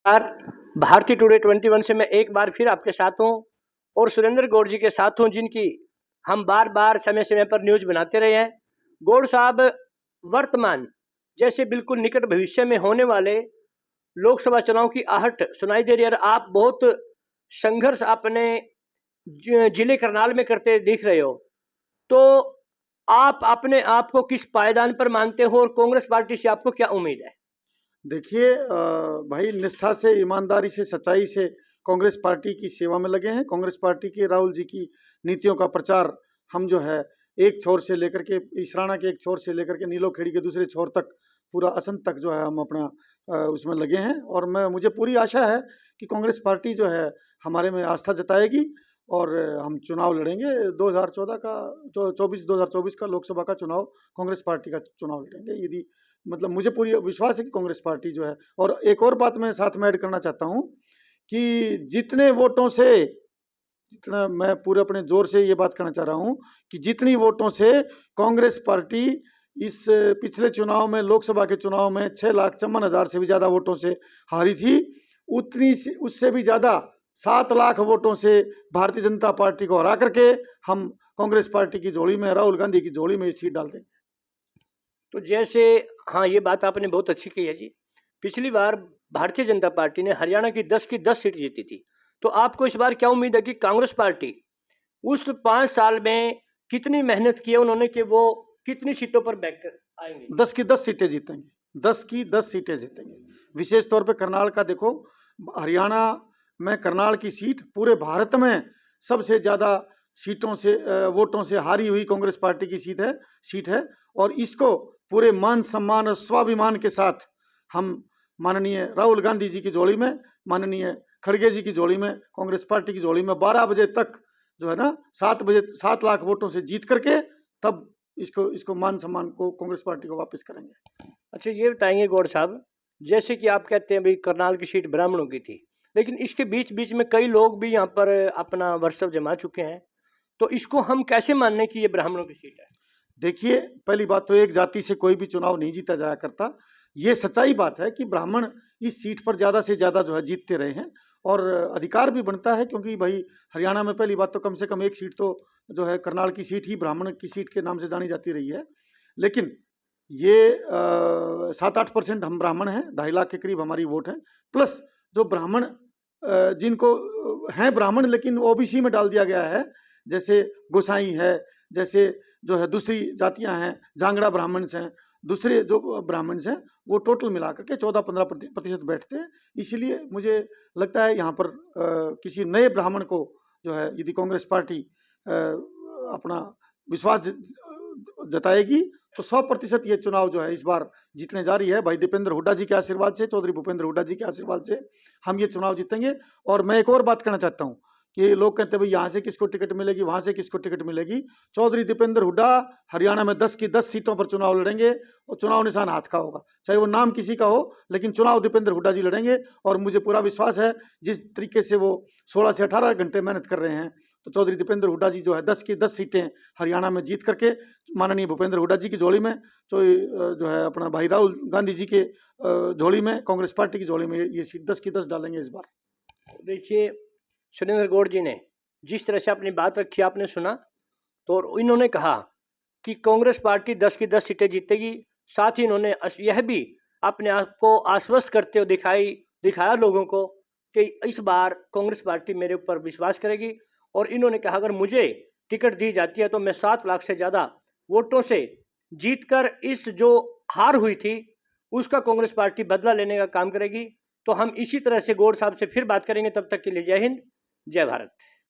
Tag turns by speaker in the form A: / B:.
A: नमस्कार। भारतीय टुडे 21 से मैं एक बार फिर आपके साथ हूँ और सुरेंद्र गौड़ जी के साथ हूँ, जिनकी हम बार बार समय समय पर न्यूज बनाते रहे हैं। गौड़ साहब, वर्तमान जैसे बिल्कुल निकट भविष्य में होने वाले लोकसभा चुनाव की आहट सुनाई दे रही है और आप बहुत संघर्ष अपने जिले करनाल में करते दिख रहे हो, तो आप अपने आप को किस पायदान पर मानते हो और कांग्रेस पार्टी से आपको क्या उम्मीद है?
B: देखिए भाई, निष्ठा से, ईमानदारी से, सच्चाई से कांग्रेस पार्टी की सेवा में लगे हैं। कांग्रेस पार्टी के राहुल जी की नीतियों का प्रचार हम जो है एक छोर से लेकर के, इसराना के एक छोर से लेकर के नीलोखेड़ी के दूसरे छोर तक, पूरा असम तक जो है हम अपना उसमें लगे हैं। और मुझे पूरी आशा है कि कांग्रेस पार्टी जो है हमारे में आस्था जताएगी और हम चुनाव लड़ेंगे। 2014 का 2024 का लोकसभा का चुनाव कांग्रेस पार्टी का चुनाव लड़ेंगे। यदि मतलब मुझे पूरी विश्वास है कि कांग्रेस पार्टी जो है। और एक और बात मैं साथ में ऐड करना चाहता हूं कि जितने वोटों से, जितना मैं पूरे अपने जोर से ये बात कहना चाह रहा हूं कि जितनी वोटों से कांग्रेस पार्टी इस पिछले चुनाव में, लोकसभा के चुनाव में 6,54,000 से भी ज्यादा वोटों से हारी थी, उतनी उससे भी ज्यादा 7 लाख वोटों से भारतीय जनता पार्टी को हरा करके हम कांग्रेस पार्टी की झोली में, राहुल गांधी की झोली में ये सीट डाल देंगे।
A: तो जैसे, हाँ, ये बात आपने बहुत अच्छी कही है जी। पिछली बार भारतीय जनता पार्टी ने हरियाणा की 10 सीट जीती थी, तो आपको इस बार क्या उम्मीद है कि कांग्रेस पार्टी उस 5 साल में कितनी मेहनत की है उन्होंने कि वो कितनी सीटों पर बैठ आएंगे?
B: 10 की 10 सीटें जीतेंगे, 10 की 10 सीटें जीतेंगे। विशेष तौर पे करनाल का देखो, हरियाणा में करनाल की सीट पूरे भारत में सबसे ज़्यादा सीटों से, वोटों से हारी हुई कांग्रेस पार्टी की सीट है। और इसको पूरे मान सम्मान और स्वाभिमान के साथ हम माननीय राहुल गांधी जी की झोली में, माननीय खड़गे जी की झोली में, कांग्रेस पार्टी की झोली में 12 बजे तक जो है ना, 7 लाख वोटों से जीत करके तब इसको मान सम्मान को कांग्रेस पार्टी को वापस करेंगे।
A: अच्छा, ये बताएंगे गौड़ साहब, जैसे कि आप कहते हैं भाई करनाल की सीट ब्राह्मणों की थी, लेकिन इसके बीच बीच में कई लोग भी यहाँ पर अपना वर्चस्व जमा चुके हैं, तो इसको हम कैसे मानने कि ये ब्राह्मणों की सीट है?
B: देखिए, पहली बात तो एक जाति से कोई भी चुनाव नहीं जीता जाया करता। ये सच्चाई बात है कि ब्राह्मण इस सीट पर ज़्यादा से ज़्यादा जो है जीतते रहे हैं और अधिकार भी बनता है, क्योंकि भाई हरियाणा में पहली बात तो कम से कम एक सीट तो जो है करनाल की सीट ही ब्राह्मण की सीट के नाम से जानी जाती रही है। लेकिन ये 7-8% हम ब्राह्मण हैं, 2.5 लाख के करीब हमारी वोट है। प्लस जो ब्राह्मण जिनको हैं ब्राह्मण लेकिन ओबीसी में डाल दिया गया है, जैसे गोसाई है, जैसे जो है दूसरी जातियां हैं, जांगड़ा ब्राह्मण्स हैं, दूसरे जो ब्राह्मण्स हैं, वो टोटल मिलाकर के 14-15% बैठते हैं। इसलिए मुझे लगता है यहाँ पर किसी नए ब्राह्मण को जो है यदि कांग्रेस पार्टी अपना विश्वास जताएगी तो 100% ये चुनाव जो है इस बार जीतने जा रही है। भाई दीपेंद्र हुड्डा जी के आशीर्वाद से, चौधरी भूपेंद्र हुड्डा जी के आशीर्वाद से हम ये चुनाव जीतेंगे। और मैं एक और बात कहना चाहता हूँ कि लोग कहते हैं भाई यहाँ से किसको टिकट मिलेगी, वहां से किसको टिकट मिलेगी। चौधरी दीपेंद्र हुड्डा हरियाणा में 10 की 10 सीटों पर चुनाव लड़ेंगे और चुनाव निशान हाथ का होगा, चाहे वो नाम किसी का हो, लेकिन चुनाव दीपेंद्र हुड्डा जी लड़ेंगे। और मुझे पूरा विश्वास है जिस तरीके से वो 16 से 18 घंटे मेहनत कर रहे हैं, तो चौधरी दीपेंद्र हुड्डा जी जो है 10 की 10 सीटें हरियाणा में जीत करके माननीय भूपेंद्र हुड्डा जी की झोली में, तो जो है अपना भाई राहुल गांधी जी के झोली में, कांग्रेस पार्टी की झोली में ये सीट 10 की 10 डालेंगे इस बार।
A: देखिए, सुरेंद्र गौड़ जी ने जिस तरह से अपनी बात रखी आपने सुना, तो इन्होंने कहा कि कांग्रेस पार्टी 10 की 10 सीटें जीतेगी। साथ ही इन्होंने यह भी अपने आप को आश्वस्त करते हुए दिखाया लोगों को कि इस बार कांग्रेस पार्टी मेरे ऊपर विश्वास करेगी। और इन्होंने कहा अगर मुझे टिकट दी जाती है तो मैं 7 लाख से ज़्यादा वोटों से जीतकर इस जो हार हुई थी उसका कांग्रेस पार्टी बदला लेने का काम करेगी। तो हम इसी तरह से गौड़ साहब से फिर बात करेंगे। तब तक के लिए जय हिंद, जय भारत।